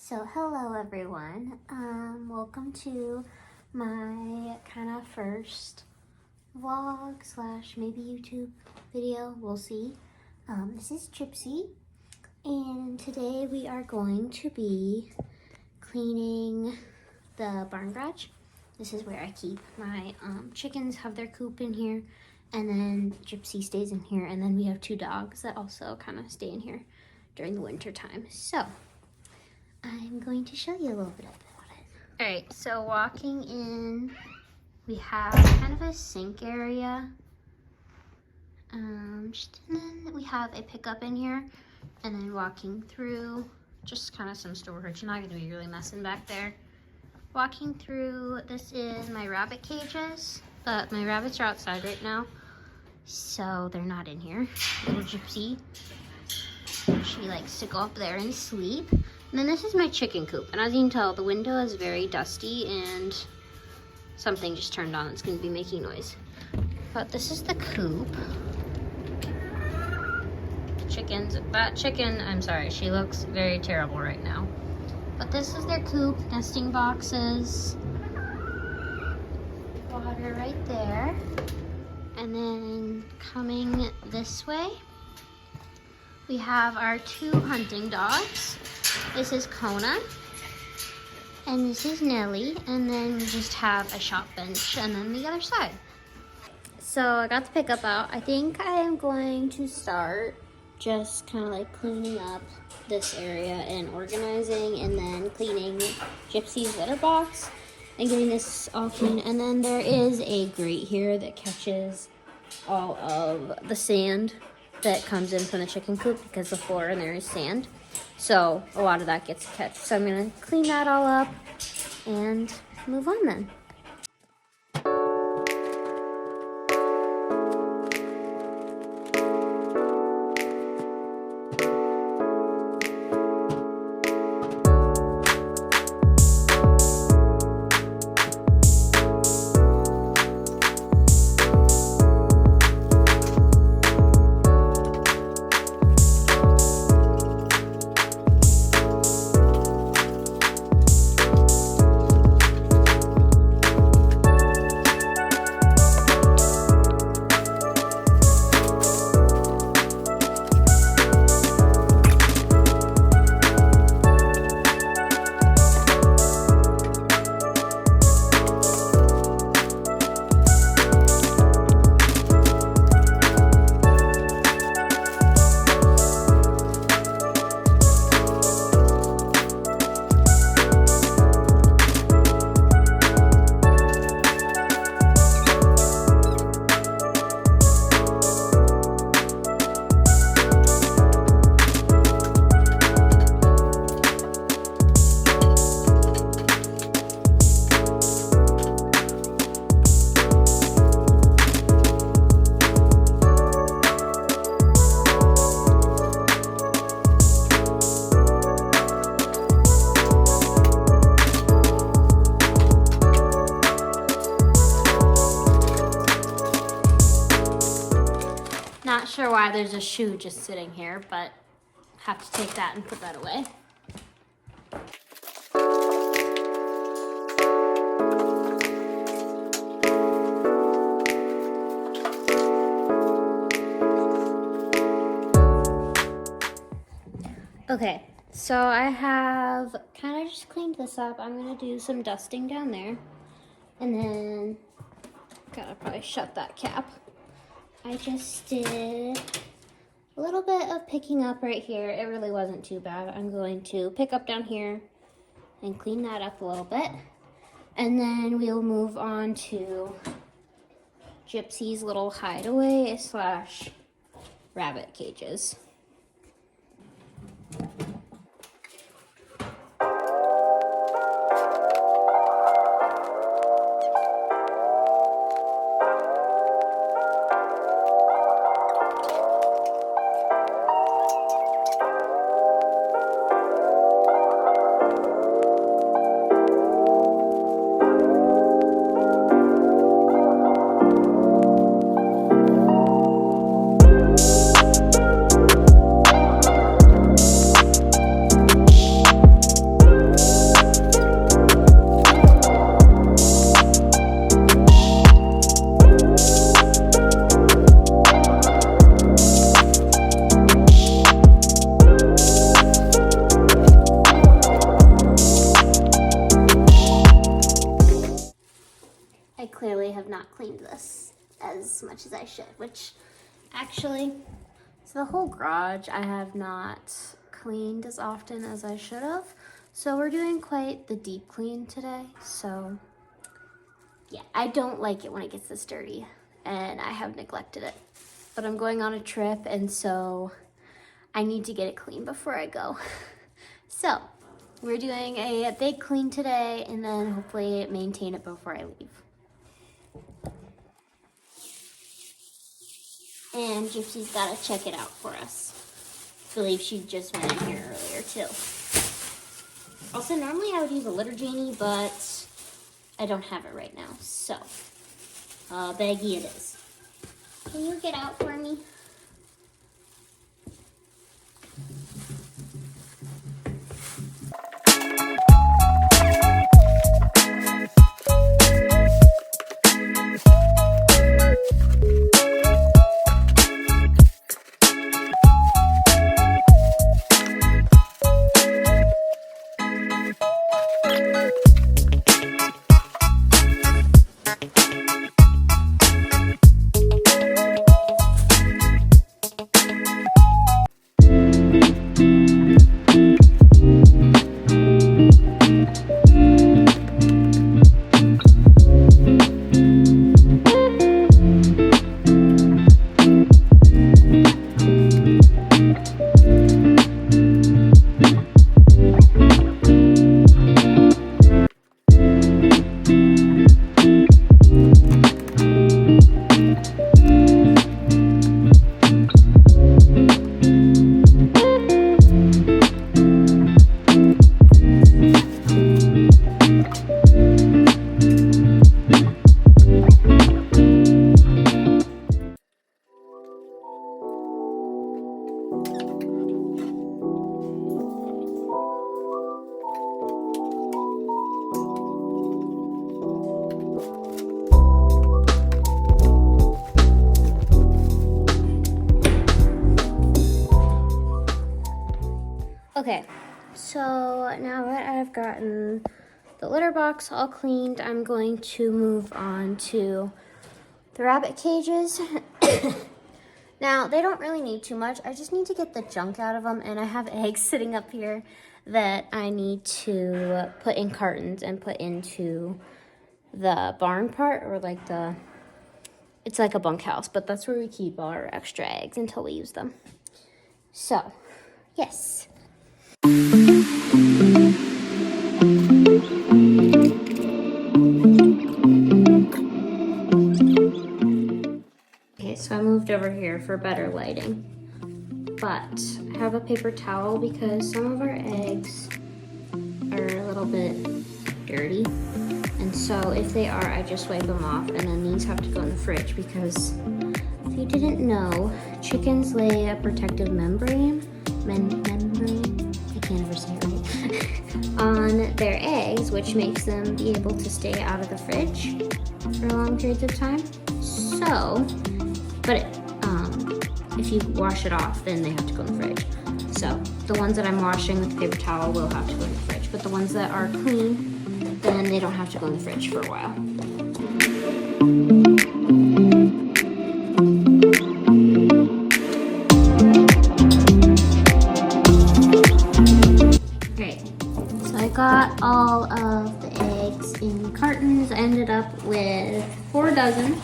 So hello everyone, welcome to my kind of first vlog slash maybe YouTube video, we'll see. This is Gypsy, and today we are going to be cleaning the barn garage. This is where I keep my chickens, have their coop in here, and then Gypsy stays in here, and then we have two dogs that also kind of stay in here during the winter time. So I'm going to show you a little bit about it. All right, so walking in, we have kind of a sink area. And then we have a pickup in here, and then walking through, just kind of some storage. I'm not gonna be really messing back there. Walking through, this is my rabbit cages, but my rabbits are outside right now, so they're not in here. Little Gypsy, she likes to go up there and sleep. And then this is my chicken coop, and as you can tell, the window is very dusty and something just turned on. It's going to be making noise. But this is the coop. Chickens, that chicken, I'm sorry, she looks very terrible right now. But this is their coop, nesting boxes, water right there. And then coming this way, we have our two hunting dogs. This is Kona, and this is Nelly, and then we just have a shop bench, and then the other side. So I got the pickup out. I think I am going to start just kind of like cleaning up this area and organizing, and then cleaning Gypsy's litter box and getting this all clean. And then there is a grate here that catches all of the sand that comes in from the chicken coop because the floor in there is sand. So a lot of that gets catch. So I'm gonna clean that all up and move on then. Not sure why there's a shoe just sitting here, but have to take that and put that away. Okay, so I have kind of just cleaned this up. I'm gonna do some dusting down there, and then gotta probably shut that cap. I just did a little bit of picking up right here. It really wasn't too bad. I'm going to pick up down here and clean that up a little bit. And then we'll move on to Gypsy's little hideaway slash rabbit cages. have not cleaned this as much as I should, which actually, so the whole garage I have not cleaned as often as I should have. So we're doing quite the deep clean today. So yeah, I don't like it when it gets this dirty, and I have neglected it. But I'm going on a trip, and so I need to get it clean before I go. So we're doing a big clean today, and then hopefully maintain it before I leave. And Gypsy's gotta check it out for us. I believe she just went in here earlier too. Also, normally I would use a litter genie, but I don't have it right now. So, baggie it is. Can you get out for me? Okay, so now that I've gotten the litter box all cleaned, I'm going to move on to the rabbit cages. Now, they don't really need too much. I just need to get the junk out of them, and I have eggs sitting up here that I need to put in cartons and put into the barn part, or like it's like a bunkhouse, but that's where we keep our extra eggs until we use them. So, yes. Okay, so I moved over here for better lighting, but I have a paper towel because some of our eggs are a little bit dirty, and so if they are, I just wipe them off, and then these have to go in the fridge because if you didn't know, chickens lay a protective membrane, I can't ever say it right, on their eggs, which makes them be able to stay out of the fridge for long periods of time. So, but if you wash it off, then they have to go in the fridge. So the ones that I'm washing with the paper towel will have to go in the fridge, but the ones that are clean, then they don't have to go in the fridge for a while. Got all of the eggs in cartons. I ended up with 5 dozen,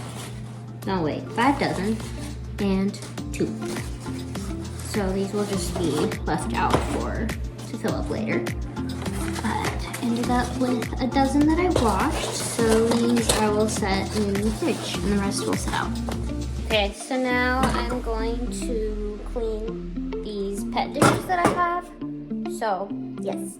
and 2. So these will just be left out to fill up later. But I ended up with a dozen that I washed, so these I will set in the fridge, and the rest will sit out. Okay, so now I'm going to clean these pet dishes that I have. So, yes.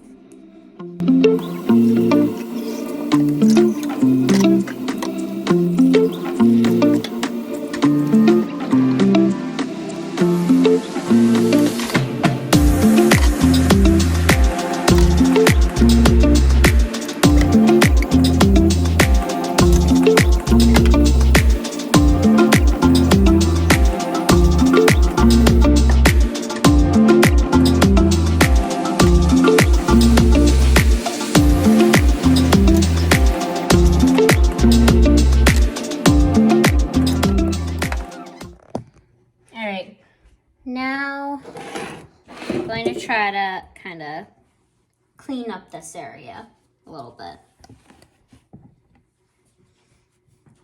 clean up this area a little bit.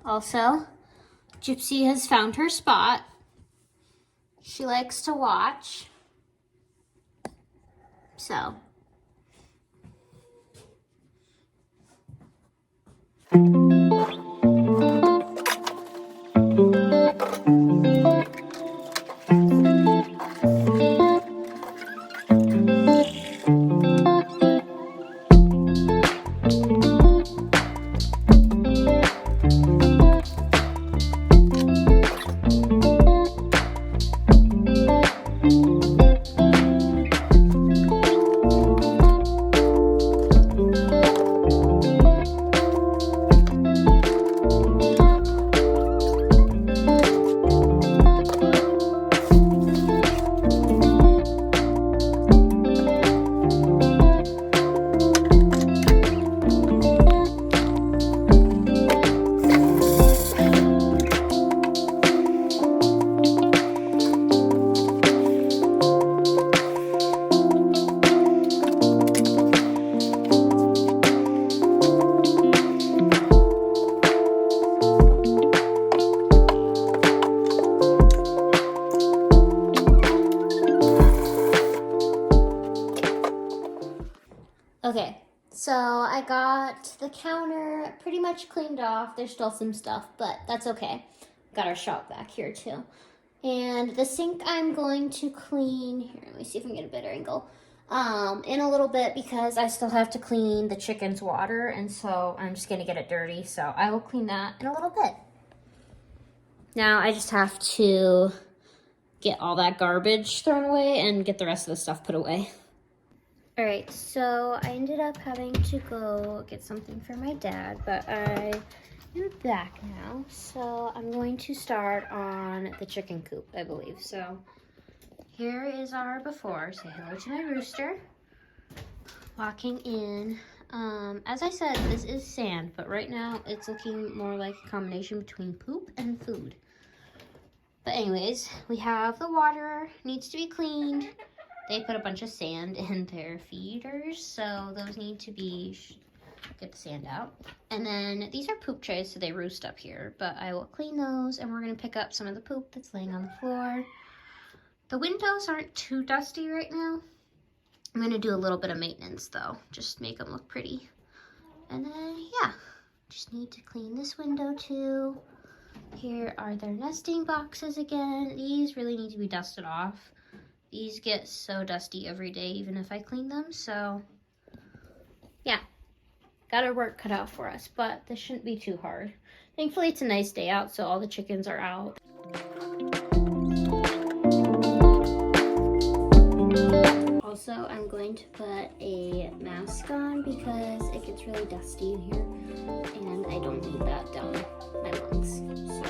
Also, Gypsy has found her spot. She likes to watch. So. Okay, so I got the counter pretty much cleaned off. There's still some stuff, but that's okay. Got our shop back here too. And the sink I'm going to clean, here, let me see if I can get a better angle, in a little bit because I still have to clean the chicken's water, and so I'm just gonna get it dirty. So I will clean that in a little bit. Now I just have to get all that garbage thrown away and get the rest of the stuff put away. All right, so I ended up having to go get something for my dad, but I am back now. So I'm going to start on the chicken coop, I believe. So here is our before. Say hello to my rooster. Walking in. As I said, this is sand, but right now it's looking more like a combination between poop and food. But anyways, we have the water, needs to be cleaned. They put a bunch of sand in their feeders, so those need to be, get the sand out. And then these are poop trays, so they roost up here, but I will clean those, and we're gonna pick up some of the poop that's laying on the floor. The windows aren't too dusty right now. I'm gonna do a little bit of maintenance though, just make them look pretty. And then, yeah, just need to clean this window too. Here are their nesting boxes again. These really need to be dusted off. These get so dusty every day, even if I clean them, so yeah, got our work cut out for us, but this shouldn't be too hard. Thankfully, it's a nice day out, so all the chickens are out. Also, I'm going to put a mask on because it gets really dusty in here, and I don't need that down my lungs, so.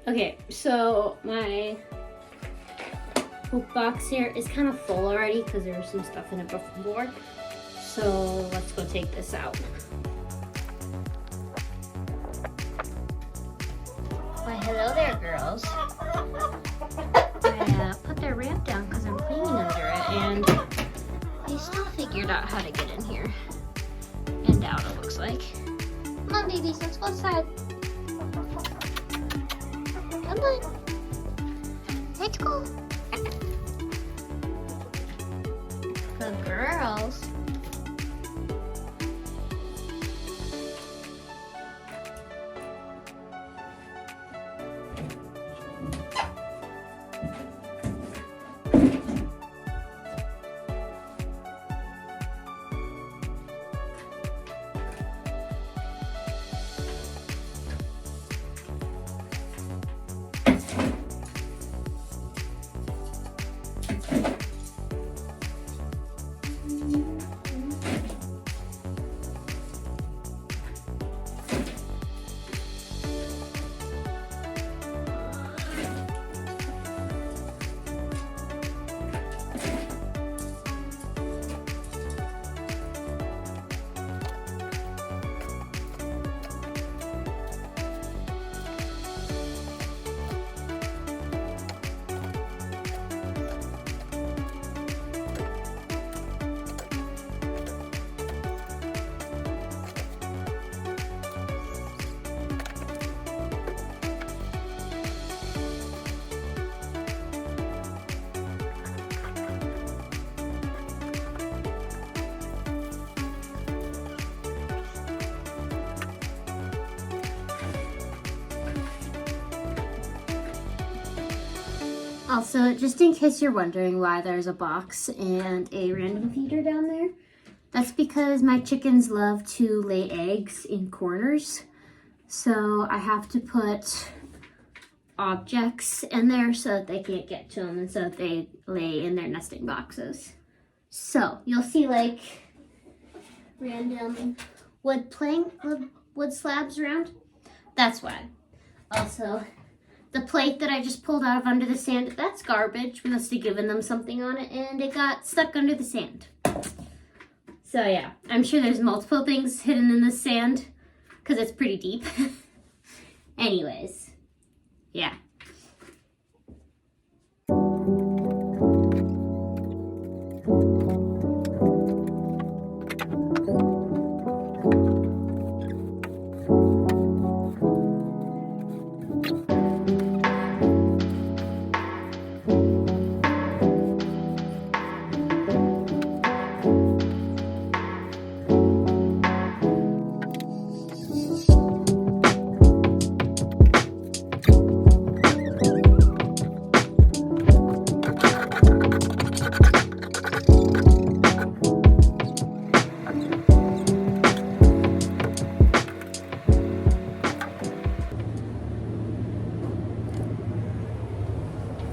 Okay, so my poop box here is kind of full already because there was some stuff in it before. So let's go take this out. Why, hello there, girls. I put their ramp down because I'm cleaning under it, and they still figured out how to get in here and out, it looks like. Come on, babies, let's go outside. Come on. Let's go. Good girls. Also, just in case you're wondering why there's a box and a random feeder down there, that's because my chickens love to lay eggs in corners. So I have to put objects in there so that they can't get to them and so that they lay in their nesting boxes. So you'll see like random wood slabs around. That's why. Also, the plate that I just pulled out of under the sand, that's garbage. We must have given them something on it and it got stuck under the sand. So yeah, I'm sure there's multiple things hidden in the sand because it's pretty deep. Anyways, yeah.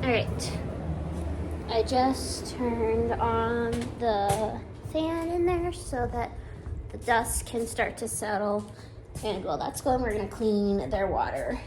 Alright, I just turned on the fan in there so that the dust can start to settle. And while that's going, we're going to clean their water.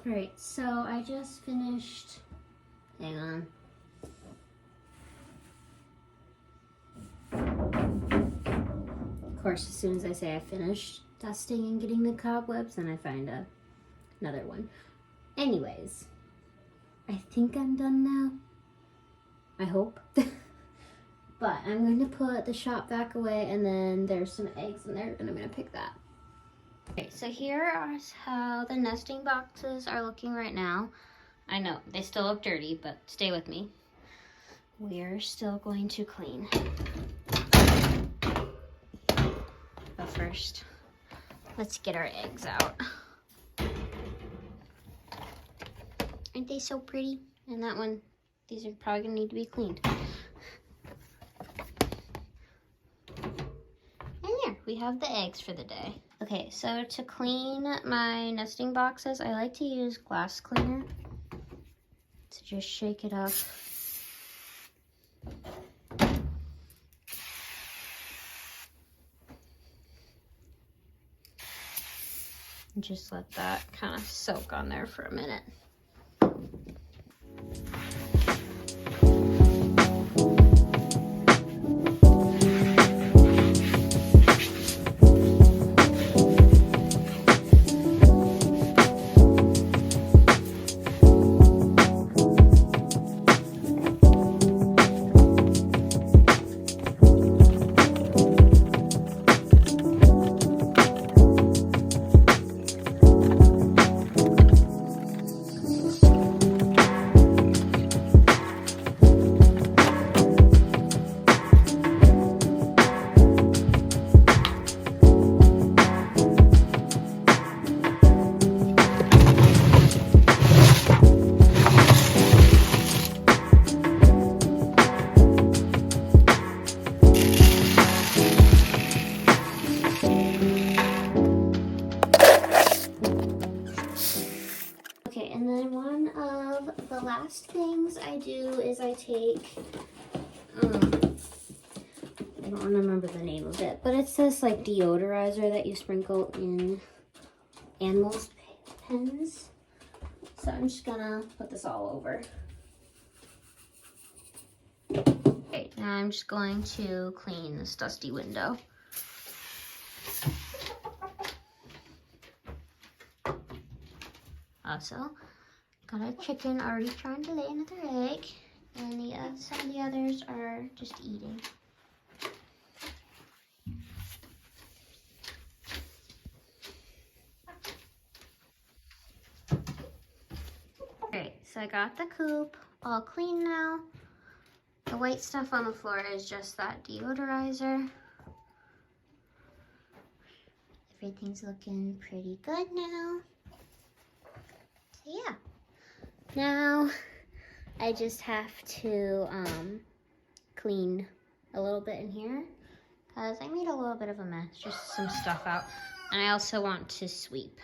Alright, so I just finished, hang on. Of course, as soon as I say I finished dusting and getting the cobwebs, then I find another one. Anyways, I think I'm done now. I hope. But I'm going to put the shop vac away, and then there's some eggs in there, and I'm going to pick that. Okay, so here is how the nesting boxes are looking right now. I know, they still look dirty, but stay with me. We're still going to clean. But first, let's get our eggs out. Aren't they so pretty? And that one, these are probably gonna need to be cleaned. And there, we have the eggs for the day. Okay, so to clean my nesting boxes, I like to use glass cleaner to just shake it up. And just let that kind of soak on there for a minute. Okay, and then one of the last things I do is I take, I don't remember the name of it, but it's this like deodorizer that you sprinkle in animals' pens. So I'm just gonna put this all over. Okay, now I'm just going to clean this dusty window. Also, got a chicken already trying to lay another egg, and some of the others are just eating. Alright, so I got the coop all clean now. The white stuff on the floor is just that deodorizer. Everything's looking pretty good now. So yeah. Now I just have to clean a little bit in here because I made a little bit of a mess, just some stuff out. And I also want to sweep.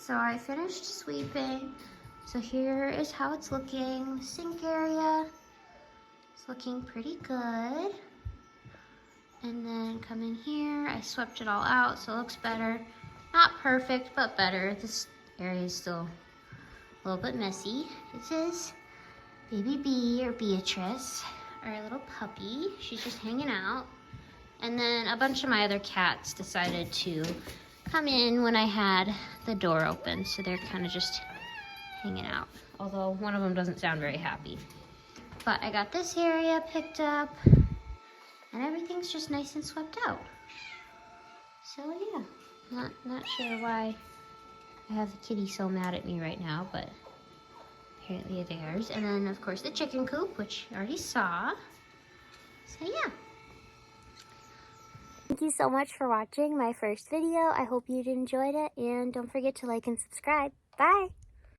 So I finished sweeping. So here is how it's looking. The sink area is looking pretty good. And then come in here, I swept it all out, so it looks better. Not perfect, but better. This area is still a little bit messy. This is Baby Bee, or Beatrice, our little puppy. She's just hanging out. And then a bunch of my other cats decided to come in when I had the door open, so they're kind of just hanging out. Although one of them doesn't sound very happy. But I got this area picked up, and everything's just nice and swept out. So yeah, not sure why I have the kitty so mad at me right now, but apparently theirs. And then of course the chicken coop, which you already saw. So yeah. Thank you so much for watching my first video. I hope you enjoyed it, and don't forget to like and subscribe. Bye!